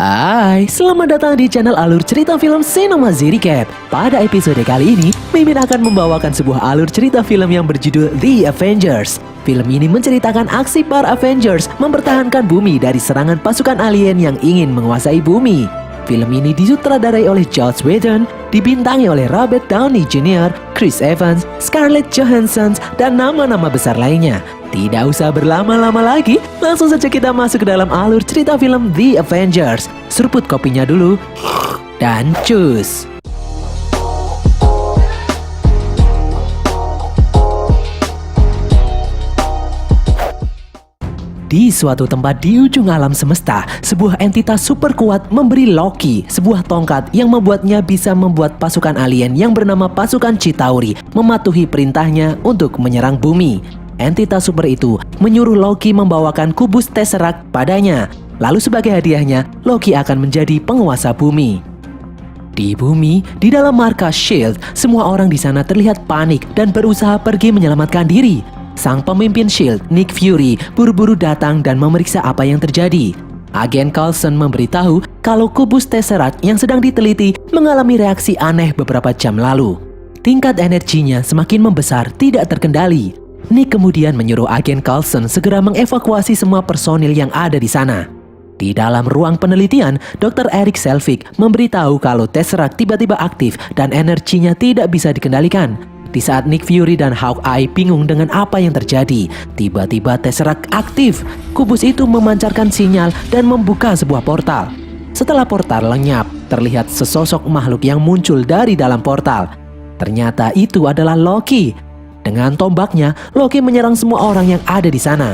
Hai, selamat datang di channel alur cerita film Cinema Recap. Pada episode kali ini, Mimin akan membawakan sebuah alur cerita film yang berjudul The Avengers. Film ini menceritakan aksi para Avengers mempertahankan bumi dari serangan pasukan alien yang ingin menguasai bumi. Film ini disutradarai oleh Joss Whedon, dibintangi oleh Robert Downey Jr., Chris Evans, Scarlett Johansson, dan nama-nama besar lainnya. Tidak usah berlama-lama lagi, langsung saja kita masuk ke dalam alur cerita film The Avengers. Seruput kopinya dulu, dan cus! Di suatu tempat di ujung alam semesta, sebuah entitas super kuat memberi Loki sebuah tongkat yang membuatnya bisa membuat pasukan alien yang bernama pasukan Chitauri mematuhi perintahnya untuk menyerang bumi. Entitas super itu menyuruh Loki membawakan kubus Tesseract padanya. Lalu sebagai hadiahnya, Loki akan menjadi penguasa bumi. Di bumi, di dalam markas S.H.I.E.L.D., semua orang di sana terlihat panik dan berusaha pergi menyelamatkan diri. Sang pemimpin S.H.I.E.L.D., Nick Fury, buru-buru datang dan memeriksa apa yang terjadi. Agen Coulson memberitahu kalau kubus Tesseract yang sedang diteliti mengalami reaksi aneh beberapa jam lalu. Tingkat energinya semakin membesar, tidak terkendali. Nick kemudian menyuruh agen Coulson segera mengevakuasi semua personil yang ada di sana. Di dalam ruang penelitian, Dr. Eric Selvig memberitahu kalau Tesseract tiba-tiba aktif dan energinya tidak bisa dikendalikan. Di saat Nick Fury dan Hawkeye bingung dengan apa yang terjadi, tiba-tiba Tesseract aktif. Kubus itu memancarkan sinyal dan membuka sebuah portal. Setelah portal lenyap, terlihat sesosok makhluk yang muncul dari dalam portal. Ternyata itu adalah Loki. Dengan tombaknya, Loki menyerang semua orang yang ada di sana.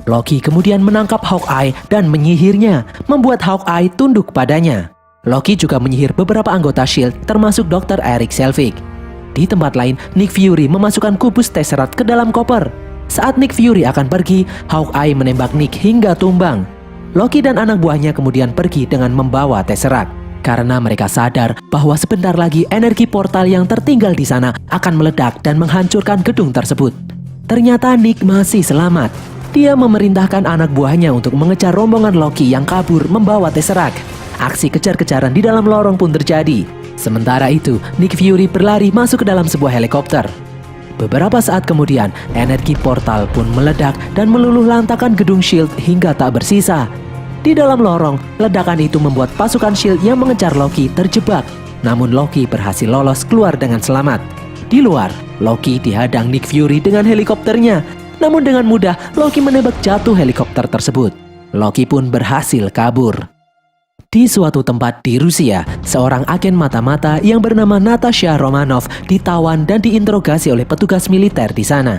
Loki kemudian menangkap Hawkeye dan menyihirnya, membuat Hawkeye tunduk padanya. Loki juga menyihir beberapa anggota S.H.I.E.L.D. termasuk Dr. Eric Selvig. Di tempat lain, Nick Fury memasukkan kubus Tesseract ke dalam koper. Saat Nick Fury akan pergi, Hawkeye menembak Nick hingga tumbang. Loki dan anak buahnya kemudian pergi dengan membawa Tesseract. Karena mereka sadar bahwa sebentar lagi energi portal yang tertinggal di sana akan meledak dan menghancurkan gedung tersebut. Ternyata Nick masih selamat. Dia memerintahkan anak buahnya untuk mengejar rombongan Loki yang kabur membawa Tesseract. Aksi kejar-kejaran di dalam lorong pun terjadi. Sementara itu, Nick Fury berlari masuk ke dalam sebuah helikopter. Beberapa saat kemudian, energi portal pun meledak dan meluluh lantakan gedung S.H.I.E.L.D. hingga tak bersisa. Di dalam lorong, ledakan itu membuat pasukan S.H.I.E.L.D. yang mengejar Loki terjebak. Namun Loki berhasil lolos keluar dengan selamat. Di luar, Loki dihadang Nick Fury dengan helikopternya. Namun dengan mudah, Loki menembak jatuh helikopter tersebut. Loki pun berhasil kabur. Di suatu tempat di Rusia, seorang agen mata-mata yang bernama Natasha Romanoff ditawan dan diinterogasi oleh petugas militer di sana.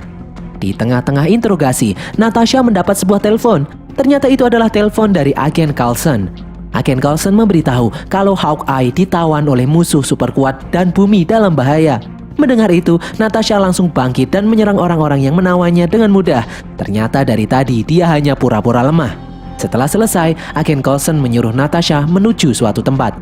Di tengah-tengah interogasi, Natasha mendapat sebuah telepon. Ternyata itu adalah telepon dari agen Coulson. Agen Coulson memberitahu kalau Hawkeye ditawan oleh musuh super kuat dan bumi dalam bahaya. Mendengar itu, Natasha langsung bangkit dan menyerang orang-orang yang menawannya dengan mudah. Ternyata dari tadi dia hanya pura-pura lemah. Setelah selesai, agen Coulson menyuruh Natasha menuju suatu tempat.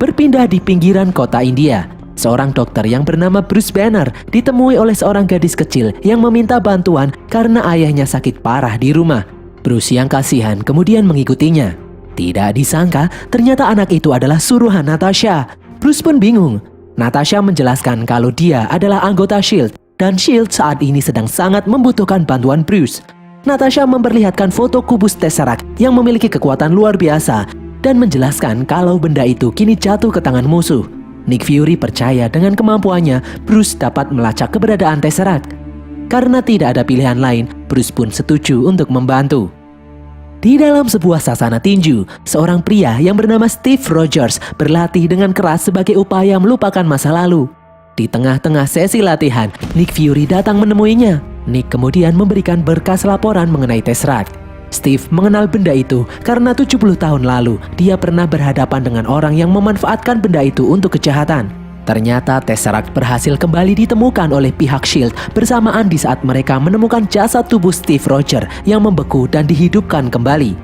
Berpindah di pinggiran kota India, seorang dokter yang bernama Bruce Banner ditemui oleh seorang gadis kecil yang meminta bantuan karena ayahnya sakit parah di rumah. Bruce yang kasihan kemudian mengikutinya. Tidak disangka, ternyata anak itu adalah suruhan Natasha. Bruce pun bingung. Natasha menjelaskan kalau dia adalah anggota S.H.I.E.L.D. dan S.H.I.E.L.D. saat ini sedang sangat membutuhkan bantuan Bruce. Natasha memperlihatkan foto kubus Tesseract yang memiliki kekuatan luar biasa dan menjelaskan kalau benda itu kini jatuh ke tangan musuh. Nick Fury percaya dengan kemampuannya, Bruce dapat melacak keberadaan Tesseract. Karena tidak ada pilihan lain, Bruce pun setuju untuk membantu. Di dalam sebuah sasana tinju, seorang pria yang bernama Steve Rogers berlatih dengan keras sebagai upaya melupakan masa lalu. Di tengah-tengah sesi latihan, Nick Fury datang menemuinya. Nick kemudian memberikan berkas laporan mengenai Tesseract. Steve mengenal benda itu karena 70 tahun lalu dia pernah berhadapan dengan orang yang memanfaatkan benda itu untuk kejahatan. Ternyata Tesseract berhasil kembali ditemukan oleh pihak S.H.I.E.L.D. bersamaan di saat mereka menemukan jasad tubuh Steve Rogers yang membeku dan dihidupkan kembali.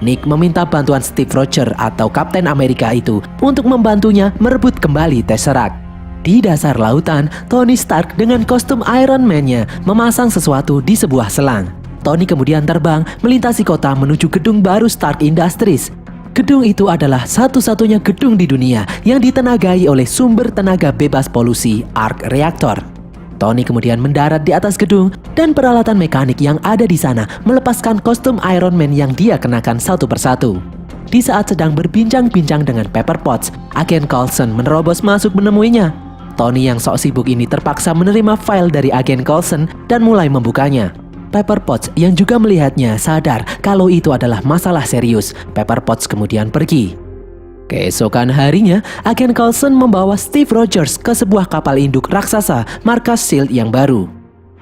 Nick meminta bantuan Steve Rogers atau Kapten Amerika itu untuk membantunya merebut kembali Tesseract. Di dasar lautan, Tony Stark dengan kostum Iron Man-nya memasang sesuatu di sebuah selang. Tony kemudian terbang melintasi kota menuju gedung baru Stark Industries. Gedung itu adalah satu-satunya gedung di dunia yang ditenagai oleh sumber tenaga bebas polusi arc reactor. Tony kemudian mendarat di atas gedung dan peralatan mekanik yang ada di sana melepaskan kostum Iron Man yang dia kenakan satu persatu. Di saat sedang berbincang-bincang dengan Pepper Potts, agen Coulson menerobos masuk menemuinya. Tony yang sok sibuk ini terpaksa menerima file dari agen Coulson dan mulai membukanya. Pepper Potts yang juga melihatnya sadar kalau itu adalah masalah serius. Pepper Potts kemudian pergi. Keesokan harinya, agen Coulson membawa Steve Rogers ke sebuah kapal induk raksasa markas SHIELD yang baru.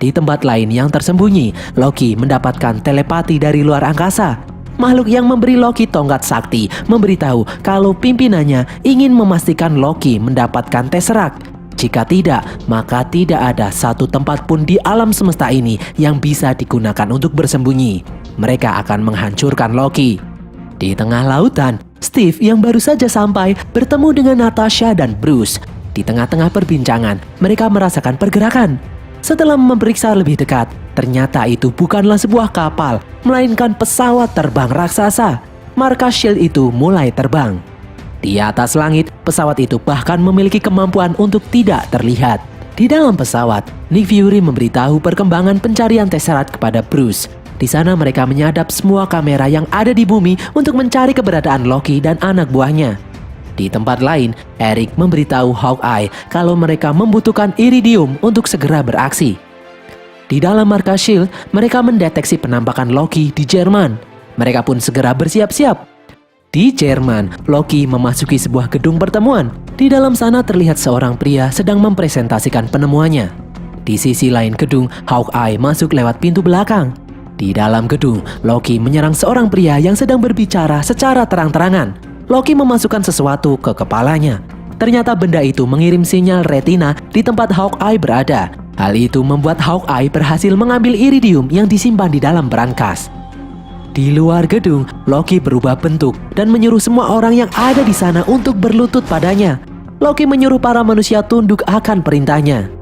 Di tempat lain yang tersembunyi, Loki mendapatkan telepati dari luar angkasa. Makhluk yang memberi Loki tongkat sakti memberitahu kalau pimpinannya ingin memastikan Loki mendapatkan Tesseract. Jika tidak, maka tidak ada satu tempat pun di alam semesta ini yang bisa digunakan untuk bersembunyi. Mereka akan menghancurkan Loki. Di tengah lautan, Steve yang baru saja sampai bertemu dengan Natasha dan Bruce. Di tengah-tengah perbincangan, mereka merasakan pergerakan. Setelah memeriksa lebih dekat, ternyata itu bukanlah sebuah kapal, melainkan pesawat terbang raksasa. Markas SHIELD itu mulai terbang. Di atas langit, pesawat itu bahkan memiliki kemampuan untuk tidak terlihat. Di dalam pesawat, Nick Fury memberitahu perkembangan pencarian Tesseract kepada Bruce. Di sana mereka menyadap semua kamera yang ada di bumi untuk mencari keberadaan Loki dan anak buahnya. Di tempat lain, Eric memberitahu Hawkeye kalau mereka membutuhkan iridium untuk segera beraksi. Di dalam markas SHIELD, mereka mendeteksi penampakan Loki di Jerman. Mereka pun segera bersiap-siap. Di Jerman, Loki memasuki sebuah gedung pertemuan. Di dalam sana terlihat seorang pria sedang mempresentasikan penemuannya. Di sisi lain gedung, Hawkeye masuk lewat pintu belakang. Di dalam gedung, Loki menyerang seorang pria yang sedang berbicara secara terang-terangan. Loki memasukkan sesuatu ke kepalanya. Ternyata benda itu mengirim sinyal retina di tempat Hawkeye berada. Hal itu membuat Hawkeye berhasil mengambil iridium yang disimpan di dalam brankas. Di luar gedung, Loki berubah bentuk dan menyuruh semua orang yang ada di sana untuk berlutut padanya. Loki menyuruh para manusia tunduk akan perintahnya.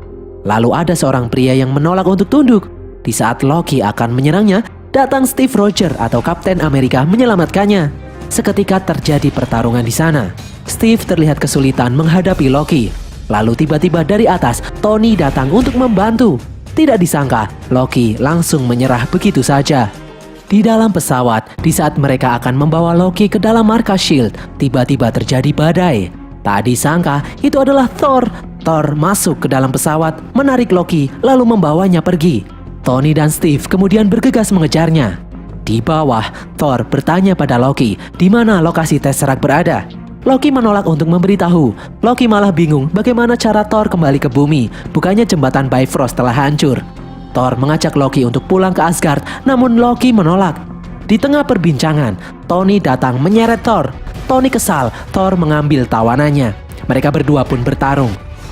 Lalu ada seorang pria yang menolak untuk tunduk. Di saat Loki akan menyerangnya, datang Steve Rogers atau Kapten Amerika menyelamatkannya. Seketika terjadi pertarungan di sana. Steve terlihat kesulitan menghadapi Loki. Lalu tiba-tiba dari atas, Tony datang untuk membantu. Tidak disangka, Loki langsung menyerah begitu saja. Di dalam pesawat, di saat mereka akan membawa Loki ke dalam markas SHIELD, tiba-tiba terjadi badai. Tak disangka, itu adalah Thor. Thor masuk ke dalam pesawat, menarik Loki, lalu membawanya pergi. Tony dan Steve kemudian bergegas mengejarnya. Di bawah, Thor bertanya pada Loki, di mana lokasi Tesseract berada. Loki menolak untuk memberitahu. Loki malah bingung bagaimana cara Thor kembali ke bumi, bukannya jembatan Bifrost telah hancur. Thor mengajak Loki untuk pulang ke Asgard, namun Loki menolak. Di tengah perbincangan, Tony datang menyeret Thor. Tony kesal, Thor mengambil tawanannya. Mereka berdua pun bertarung.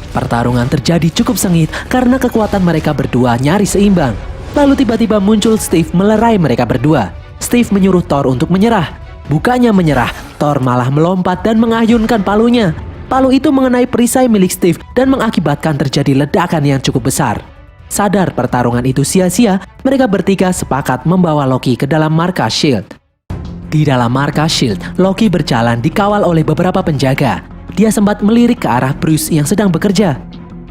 Pertarungan terjadi cukup sengit karena kekuatan mereka berdua nyaris seimbang. Lalu tiba-tiba muncul Steve melerai mereka berdua. Steve menyuruh Thor untuk menyerah. Bukannya menyerah, Thor malah melompat dan mengayunkan palunya. Palu itu mengenai perisai milik Steve dan mengakibatkan terjadi ledakan yang cukup besar. Sadar pertarungan itu sia-sia, mereka bertiga sepakat membawa Loki ke dalam markas SHIELD. Di dalam markas SHIELD, Loki berjalan dikawal oleh beberapa penjaga. Dia sempat melirik ke arah Bruce yang sedang bekerja.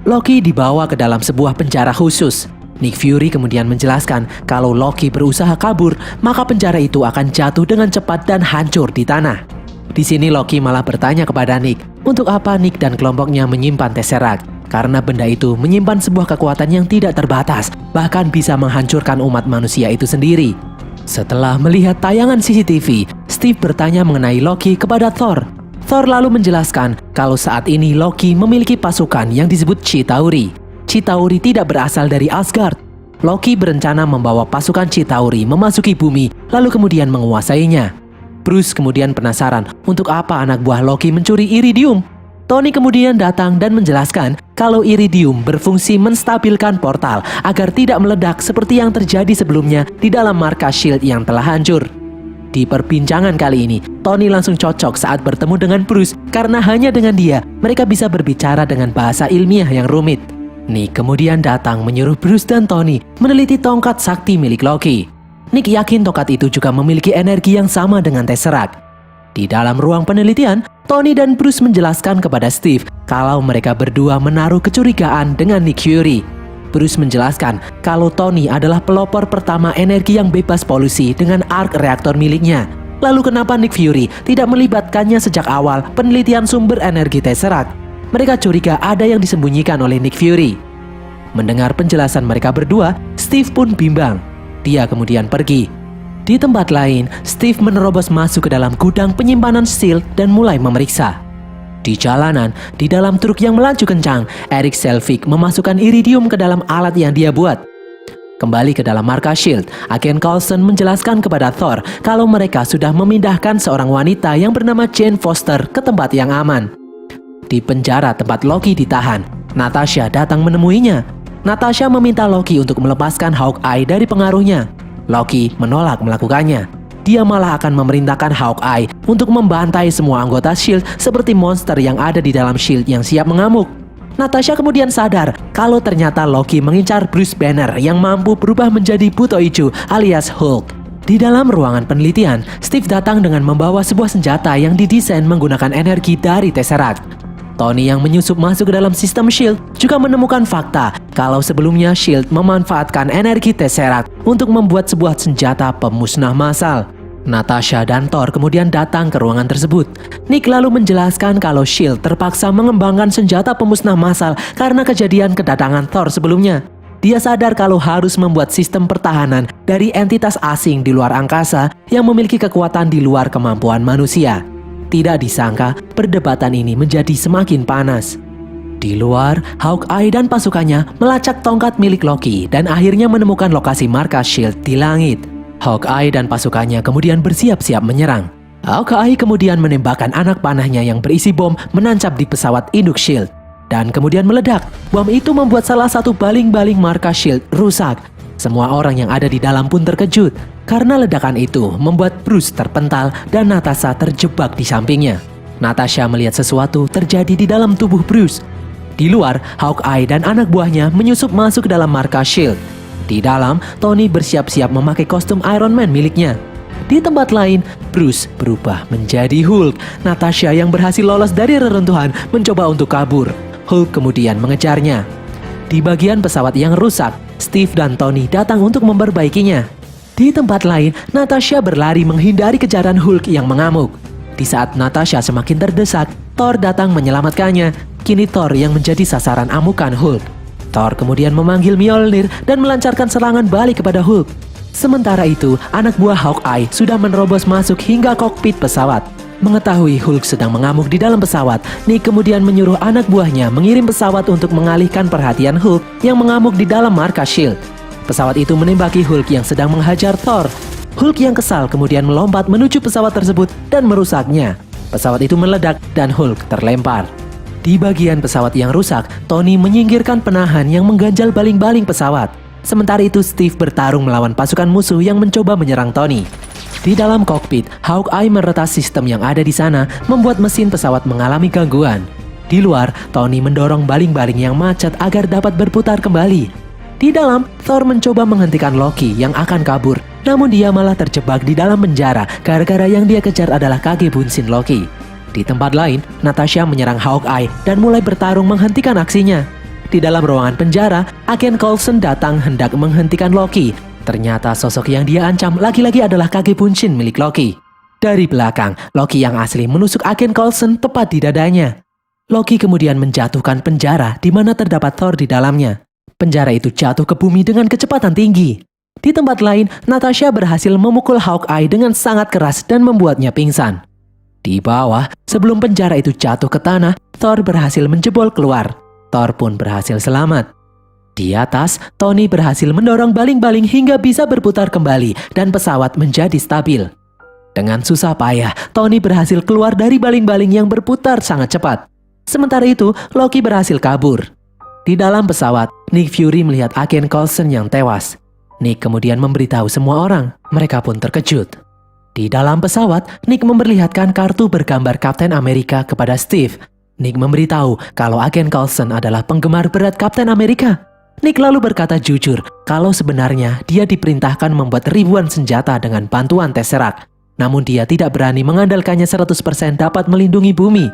Loki dibawa ke dalam sebuah penjara khusus. Nick Fury kemudian menjelaskan kalau Loki berusaha kabur, maka penjara itu akan jatuh dengan cepat dan hancur di tanah. Di sini Loki malah bertanya kepada Nick, untuk apa Nick dan kelompoknya menyimpan Tesseract? Karena benda itu menyimpan sebuah kekuatan yang tidak terbatas, bahkan bisa menghancurkan umat manusia itu sendiri. Setelah melihat tayangan CCTV, Steve bertanya mengenai Loki kepada Thor. Thor lalu menjelaskan kalau saat ini Loki memiliki pasukan yang disebut Chitauri. Chitauri tidak berasal dari Asgard. Loki berencana membawa pasukan Chitauri memasuki bumi, lalu kemudian menguasainya. Bruce kemudian penasaran untuk apa anak buah Loki mencuri iridium. Tony kemudian datang dan menjelaskan kalau iridium berfungsi menstabilkan portal agar tidak meledak seperti yang terjadi sebelumnya di dalam markas SHIELD yang telah hancur. Di perbincangan kali ini, Tony langsung cocok saat bertemu dengan Bruce karena hanya dengan dia mereka bisa berbicara dengan bahasa ilmiah yang rumit. Nick kemudian datang menyuruh Bruce dan Tony meneliti tongkat sakti milik Loki. Nick yakin tongkat itu juga memiliki energi yang sama dengan Tesseract. Di dalam ruang penelitian, Tony dan Bruce menjelaskan kepada Steve kalau mereka berdua menaruh kecurigaan dengan Nick Fury. Bruce menjelaskan kalau Tony adalah pelopor pertama energi yang bebas polusi dengan arc reaktor miliknya. Lalu kenapa Nick Fury tidak melibatkannya sejak awal penelitian sumber energi Tesseract? Mereka curiga ada yang disembunyikan oleh Nick Fury. Mendengar penjelasan mereka berdua, Steve pun bimbang. Dia kemudian pergi. Di tempat lain, Steve menerobos masuk ke dalam gudang penyimpanan S.H.I.E.L.D. dan mulai memeriksa. Di jalanan, di dalam truk yang melaju kencang, Eric Selvig memasukkan iridium ke dalam alat yang dia buat. Kembali ke dalam markas S.H.I.E.L.D., Agen Coulson menjelaskan kepada Thor kalau mereka sudah memindahkan seorang wanita yang bernama Jane Foster ke tempat yang aman. Di penjara tempat Loki ditahan, Natasha datang menemuinya. Natasha meminta Loki untuk melepaskan Hawkeye dari pengaruhnya. Loki menolak melakukannya. Dia malah akan memerintahkan Hawkeye untuk membantai semua anggota S.H.I.E.L.D. seperti monster yang ada di dalam S.H.I.E.L.D. yang siap mengamuk. Natasha kemudian sadar kalau ternyata Loki mengincar Bruce Banner yang mampu berubah menjadi buto ijo alias Hulk. Di dalam ruangan penelitian, Steve datang dengan membawa sebuah senjata yang didesain menggunakan energi dari Tesseract. Tony yang menyusup masuk ke dalam sistem S.H.I.E.L.D. juga menemukan fakta kalau sebelumnya S.H.I.E.L.D. memanfaatkan energi Tesseract untuk membuat sebuah senjata pemusnah massal. Natasha dan Thor kemudian datang ke ruangan tersebut. Nick lalu menjelaskan kalau S.H.I.E.L.D. terpaksa mengembangkan senjata pemusnah massal karena kejadian kedatangan Thor sebelumnya. Dia sadar kalau harus membuat sistem pertahanan dari entitas asing di luar angkasa yang memiliki kekuatan di luar kemampuan manusia. Tidak disangka, perdebatan ini menjadi semakin panas. Di luar, Hawkeye dan pasukannya melacak tongkat milik Loki dan akhirnya menemukan lokasi markas S.H.I.E.L.D. di langit. Hawkeye dan pasukannya kemudian bersiap-siap menyerang. Hawkeye kemudian menembakkan anak panahnya yang berisi bom menancap di pesawat induk S.H.I.E.L.D. dan kemudian meledak. Bom itu membuat salah satu baling-baling markas S.H.I.E.L.D. rusak. Semua orang yang ada di dalam pun terkejut karena ledakan itu membuat Bruce terpental dan Natasha terjebak di sampingnya. Natasha melihat sesuatu terjadi di dalam tubuh Bruce. Di luar, Hawkeye dan anak buahnya menyusup masuk ke dalam markas S.H.I.E.L.D. Di dalam, Tony bersiap-siap memakai kostum Iron Man miliknya. Di tempat lain, Bruce berubah menjadi Hulk. Natasha yang berhasil lolos dari reruntuhan mencoba untuk kabur. Hulk kemudian mengejarnya. Di bagian pesawat yang rusak, Steve dan Tony datang untuk memperbaikinya. Di tempat lain, Natasha berlari menghindari kejaran Hulk yang mengamuk. Di saat Natasha semakin terdesak, Thor datang menyelamatkannya. Kini Thor yang menjadi sasaran amukan Hulk. Thor kemudian memanggil Mjolnir dan melancarkan serangan balik kepada Hulk. Sementara itu, anak buah Hawkeye sudah menerobos masuk hingga kokpit pesawat. Mengetahui Hulk sedang mengamuk di dalam pesawat, Nick kemudian menyuruh anak buahnya mengirim pesawat untuk mengalihkan perhatian Hulk yang mengamuk di dalam markas S.H.I.E.L.D. Pesawat itu menembaki Hulk yang sedang menghajar Thor. Hulk yang kesal kemudian melompat menuju pesawat tersebut dan merusaknya. Pesawat itu meledak dan Hulk terlempar. Di bagian pesawat yang rusak, Tony menyingkirkan penahan yang mengganjal baling-baling pesawat. Sementara itu Steve bertarung melawan pasukan musuh yang mencoba menyerang Tony. Di dalam kokpit, Hawkeye meretas sistem yang ada di sana, membuat mesin pesawat mengalami gangguan. Di luar, Tony mendorong baling-baling yang macet agar dapat berputar kembali. Di dalam, Thor mencoba menghentikan Loki yang akan kabur, namun dia malah terjebak di dalam penjara gara-gara yang dia kejar adalah kakek bunsin Loki. Di tempat lain, Natasha menyerang Hawkeye dan mulai bertarung menghentikan aksinya. Di dalam ruangan penjara, Agen Coulson datang hendak menghentikan Loki. Ternyata sosok yang dia ancam lagi-lagi adalah kakek bunshin milik Loki. Dari belakang, Loki yang asli menusuk Agen Coulson tepat di dadanya. Loki kemudian menjatuhkan penjara di mana terdapat Thor di dalamnya. Penjara itu jatuh ke bumi dengan kecepatan tinggi. Di tempat lain, Natasha berhasil memukul Hawkeye dengan sangat keras dan membuatnya pingsan. Di bawah, sebelum penjara itu jatuh ke tanah, Thor berhasil menjebol keluar. Thor pun berhasil selamat. Di atas, Tony berhasil mendorong baling-baling hingga bisa berputar kembali dan pesawat menjadi stabil. Dengan susah payah, Tony berhasil keluar dari baling-baling yang berputar sangat cepat. Sementara itu, Loki berhasil kabur. Di dalam pesawat, Nick Fury melihat Agen Coulson yang tewas. Nick kemudian memberitahu semua orang. Mereka pun terkejut. Di dalam pesawat, Nick memperlihatkan kartu bergambar Kapten Amerika kepada Steve. Nick memberitahu kalau Agen Coulson adalah penggemar berat Kapten Amerika. Nick lalu berkata jujur kalau sebenarnya dia diperintahkan membuat ribuan senjata dengan bantuan Tesseract. namun dia tidak berani mengandalkannya 100% dapat melindungi bumi.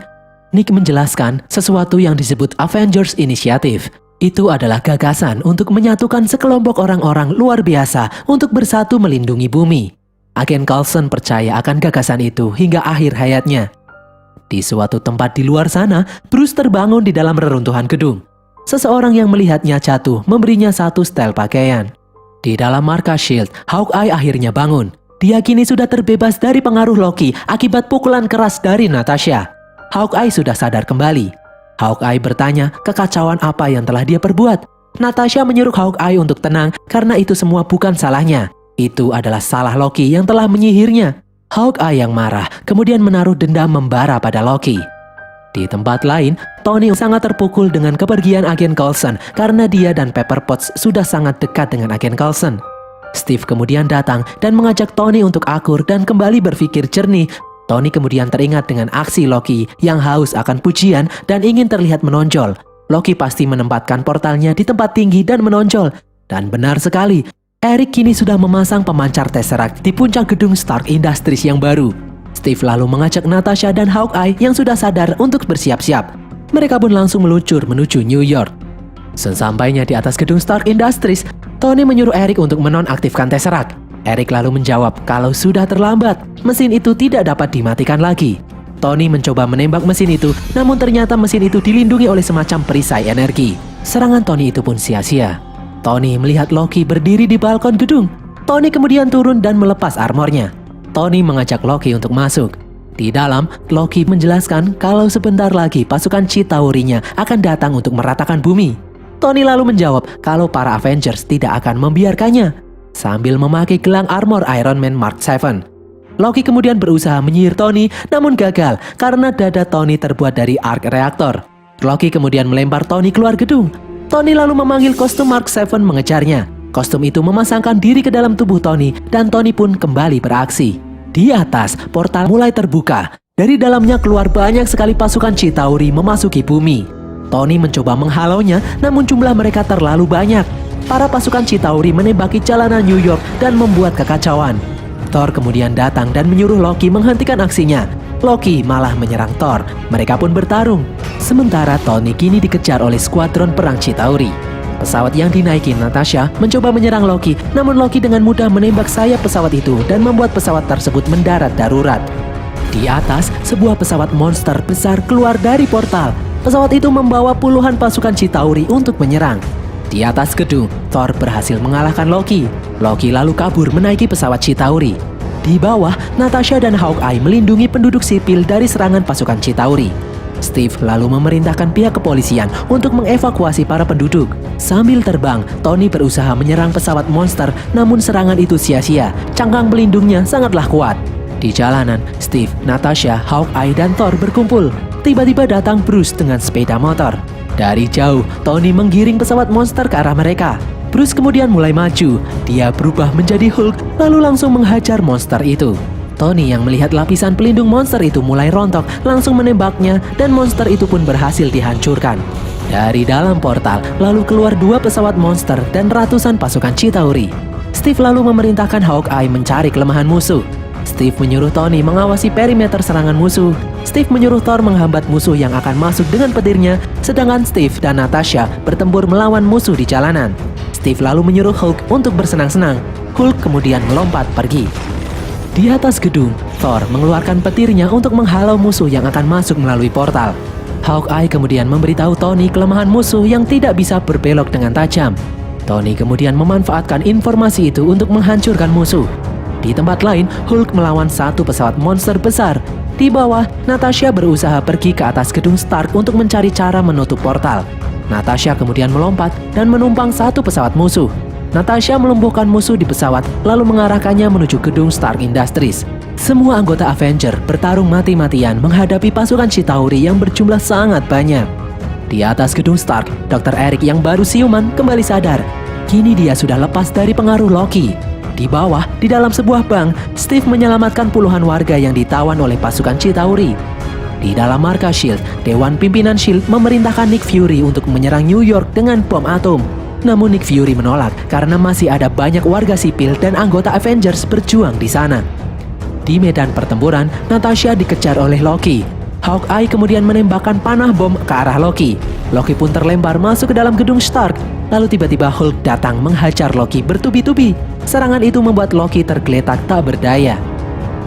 Nick menjelaskan sesuatu yang disebut Avengers Initiative. Itu adalah gagasan untuk menyatukan sekelompok orang-orang luar biasa untuk bersatu melindungi bumi. Agen Coulson percaya akan gagasan itu hingga akhir hayatnya. Di suatu tempat di luar sana, Bruce terbangun di dalam reruntuhan gedung. Seseorang yang melihatnya jatuh memberinya satu setel pakaian. Di dalam markas S.H.I.E.L.D., Hawkeye akhirnya bangun. Dia kini sudah terbebas dari pengaruh Loki akibat pukulan keras dari Natasha. Hawkeye sudah sadar kembali. Hawkeye bertanya kekacauan apa yang telah dia perbuat. Natasha menyuruh Hawkeye untuk tenang karena itu semua bukan salahnya. Itu adalah salah Loki yang telah menyihirnya. Hawkeye yang marah kemudian menaruh dendam membara pada Loki. Di tempat lain, Tony sangat terpukul dengan kepergian agen Coulson karena dia dan Pepper Potts sudah sangat dekat dengan agen Coulson. Steve kemudian datang dan mengajak Tony untuk akur dan kembali berpikir jernih. Tony kemudian teringat dengan aksi Loki yang haus akan pujian dan ingin terlihat menonjol. Loki pasti menempatkan portalnya di tempat tinggi dan menonjol. Dan benar sekali, Eric kini sudah memasang pemancar Tesseract di puncak gedung Stark Industries yang baru. Steve lalu mengajak Natasha dan Hawkeye yang sudah sadar untuk bersiap-siap. Mereka pun langsung meluncur menuju New York. Sesampainya di atas gedung Stark Industries, Tony menyuruh Eric untuk menonaktifkan Tesseract. Eric lalu menjawab kalau sudah terlambat, mesin itu tidak dapat dimatikan lagi. Tony mencoba menembak mesin itu, namun ternyata mesin itu dilindungi oleh semacam perisai energi. Serangan Tony itu pun sia-sia. Tony melihat Loki berdiri di balkon gedung. Tony kemudian turun dan melepas armornya. Tony mengajak Loki untuk masuk. Di dalam, Loki menjelaskan kalau sebentar lagi pasukan Chitauri-nya akan datang untuk meratakan bumi. Tony lalu menjawab kalau para Avengers tidak akan membiarkannya, sambil memakai gelang armor Iron Man Mark VII. Loki kemudian berusaha menyihir Tony, namun gagal karena dada Tony terbuat dari arc reactor. Loki kemudian melempar Tony keluar gedung. Tony lalu memanggil kostum Mark VII mengejarnya. Kostum itu memasangkan diri ke dalam tubuh Tony dan Tony pun kembali beraksi. Di atas, portal mulai terbuka. Dari dalamnya keluar banyak sekali pasukan Chitauri memasuki bumi. Tony mencoba menghalaunya, namun jumlah mereka terlalu banyak. Para pasukan Chitauri menembaki jalanan New York dan membuat kekacauan. Thor kemudian datang dan menyuruh Loki menghentikan aksinya. Loki malah menyerang Thor. Mereka pun bertarung. Sementara Tony kini dikejar oleh skuadron perang Chitauri. Pesawat yang dinaiki Natasha mencoba menyerang Loki, namun Loki dengan mudah menembak sayap pesawat itu dan membuat pesawat tersebut mendarat darurat. Di atas, sebuah pesawat monster besar keluar dari portal. Pesawat itu membawa puluhan pasukan Chitauri untuk menyerang. Di atas gedung, Thor berhasil mengalahkan Loki. Loki lalu kabur menaiki pesawat Chitauri. Di bawah, Natasha dan Hawkeye melindungi penduduk sipil dari serangan pasukan Chitauri. Steve lalu memerintahkan pihak kepolisian untuk mengevakuasi para penduduk. Sambil terbang, Tony berusaha menyerang pesawat monster, namun serangan itu sia-sia. Cangkang pelindungnya sangatlah kuat. Di jalanan, Steve, Natasha, Hawkeye, dan Thor berkumpul. Tiba-tiba datang Bruce dengan sepeda motor. Dari jauh, Tony menggiring pesawat monster ke arah mereka. Bruce kemudian mulai maju. Dia berubah menjadi Hulk, lalu langsung menghajar monster itu. Tony yang melihat lapisan pelindung monster itu mulai rontok, langsung menembaknya dan monster itu pun berhasil dihancurkan. Dari dalam portal, lalu keluar dua pesawat monster dan ratusan pasukan Chitauri. Steve lalu memerintahkan Hawkeye mencari kelemahan musuh. Steve menyuruh Tony mengawasi perimeter serangan musuh. Steve menyuruh Thor menghambat musuh yang akan masuk dengan petirnya, sedangkan Steve dan Natasha bertempur melawan musuh di jalanan. Steve lalu menyuruh Hulk untuk bersenang-senang. Hulk kemudian melompat pergi. Di atas gedung, Thor mengeluarkan petirnya untuk menghalau musuh yang akan masuk melalui portal. Hawkeye kemudian memberitahu Tony kelemahan musuh yang tidak bisa berbelok dengan tajam. Tony kemudian memanfaatkan informasi itu untuk menghancurkan musuh. Di tempat lain, Hulk melawan satu pesawat monster besar. Di bawah, Natasha berusaha pergi ke atas gedung Stark untuk mencari cara menutup portal. Natasha kemudian melompat dan menumpang satu pesawat musuh. Natasha melumpuhkan musuh di pesawat, lalu mengarahkannya menuju gedung Stark Industries. Semua anggota Avenger bertarung mati-matian menghadapi pasukan Chitauri yang berjumlah sangat banyak. Di atas gedung Stark, Dr. Eric yang baru siuman kembali sadar. Kini dia sudah lepas dari pengaruh Loki. Di bawah, di dalam sebuah bank, Steve menyelamatkan puluhan warga yang ditawan oleh pasukan Chitauri. Di dalam markas S.H.I.E.L.D., Dewan Pimpinan S.H.I.E.L.D. memerintahkan Nick Fury untuk menyerang New York dengan bom atom. Namun Nick Fury menolak karena masih ada banyak warga sipil dan anggota Avengers berjuang di sana. Di medan pertempuran, Natasha dikejar oleh Loki. Hawkeye kemudian menembakkan panah bom ke arah Loki. Loki pun terlempar masuk ke dalam gedung Stark. Lalu tiba-tiba Hulk datang menghajar Loki bertubi-tubi. Serangan itu membuat Loki tergeletak tak berdaya.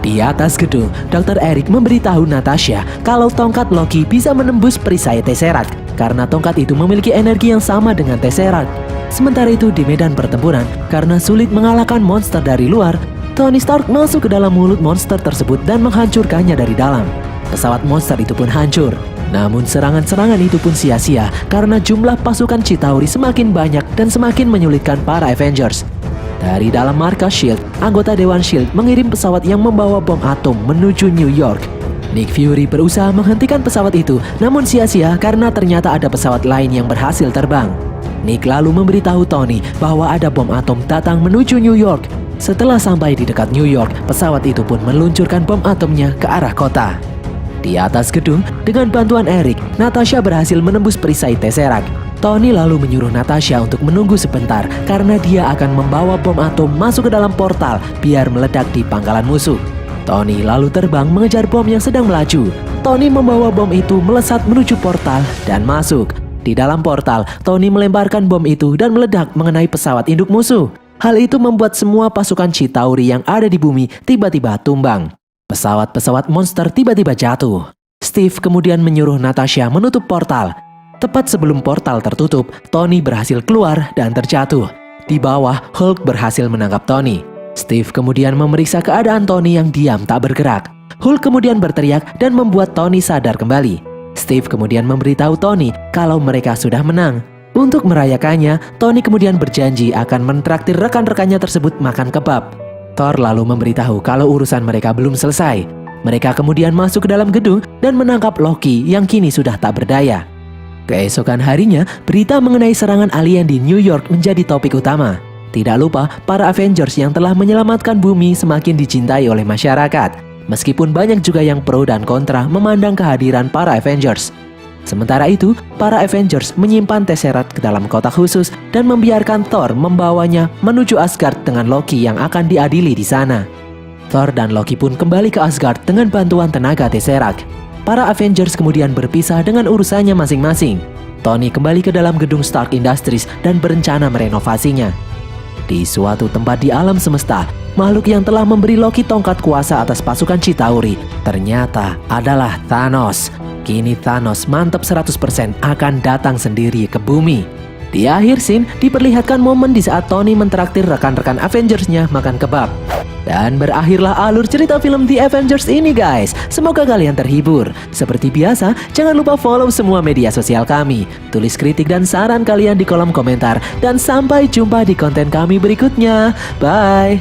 Di atas gedung, Dr. Eric memberitahu Natasha kalau tongkat Loki bisa menembus perisai Tesseract karena tongkat itu memiliki energi yang sama dengan Tesseract. Sementara itu di medan pertempuran, karena sulit mengalahkan monster dari luar, Tony Stark masuk ke dalam mulut monster tersebut dan menghancurkannya dari dalam. Pesawat monster itu pun hancur. Namun serangan-serangan itu pun sia-sia karena jumlah pasukan Chitauri semakin banyak dan semakin menyulitkan para Avengers. Dari dalam markas S.H.I.E.L.D., anggota Dewan S.H.I.E.L.D. mengirim pesawat yang membawa bom atom menuju New York. Nick Fury berusaha menghentikan pesawat itu, namun sia-sia karena ternyata ada pesawat lain yang berhasil terbang. Nick lalu memberitahu Tony bahwa ada bom atom datang menuju New York. Setelah sampai di dekat New York, pesawat itu pun meluncurkan bom atomnya ke arah kota. Di atas gedung, dengan bantuan Eric, Natasha berhasil menembus perisai Tesseract. Tony lalu menyuruh Natasha untuk menunggu sebentar karena dia akan membawa bom atom masuk ke dalam portal biar meledak di pangkalan musuh. Tony lalu terbang mengejar bom yang sedang melaju. Tony membawa bom itu melesat menuju portal dan masuk. Di dalam portal, Tony melemparkan bom itu dan meledak mengenai pesawat induk musuh. Hal itu membuat semua pasukan Chitauri yang ada di bumi tiba-tiba tumbang. Pesawat-pesawat monster tiba-tiba jatuh. Steve kemudian menyuruh Natasha menutup portal. Tepat sebelum portal tertutup, Tony berhasil keluar dan terjatuh. Di bawah, Hulk berhasil menangkap Tony. Steve kemudian memeriksa keadaan Tony yang diam tak bergerak. Hulk kemudian berteriak dan membuat Tony sadar kembali. Steve kemudian memberitahu Tony kalau mereka sudah menang. Untuk merayakannya, Tony kemudian berjanji akan mentraktir rekan-rekannya tersebut makan kebab. Thor lalu memberitahu kalau urusan mereka belum selesai. Mereka kemudian masuk ke dalam gedung dan menangkap Loki yang kini sudah tak berdaya. Keesokan harinya, berita mengenai serangan alien di New York menjadi topik utama. Tidak lupa, para Avengers yang telah menyelamatkan bumi semakin dicintai oleh masyarakat. Meskipun banyak juga yang pro dan kontra memandang kehadiran para Avengers. Sementara itu, para Avengers menyimpan Tesseract ke dalam kotak khusus dan membiarkan Thor membawanya menuju Asgard dengan Loki yang akan diadili di sana. Thor dan Loki pun kembali ke Asgard dengan bantuan tenaga Tesseract. Para Avengers kemudian berpisah dengan urusannya masing-masing. Tony kembali ke dalam gedung Stark Industries dan berencana merenovasinya. Di suatu tempat di alam semesta, makhluk yang telah memberi Loki tongkat kuasa atas pasukan Chitauri ternyata adalah Thanos. Kini Thanos mantap 100% akan datang sendiri ke bumi. Di akhir scene diperlihatkan momen di saat Tony mentraktir rekan-rekan Avengers-nya makan kebab. Dan berakhirlah alur cerita film The Avengers ini guys. Semoga kalian terhibur. Seperti biasa, jangan lupa follow semua media sosial kami. Tulis kritik dan saran kalian di kolom komentar. Dan sampai jumpa di konten kami berikutnya. Bye!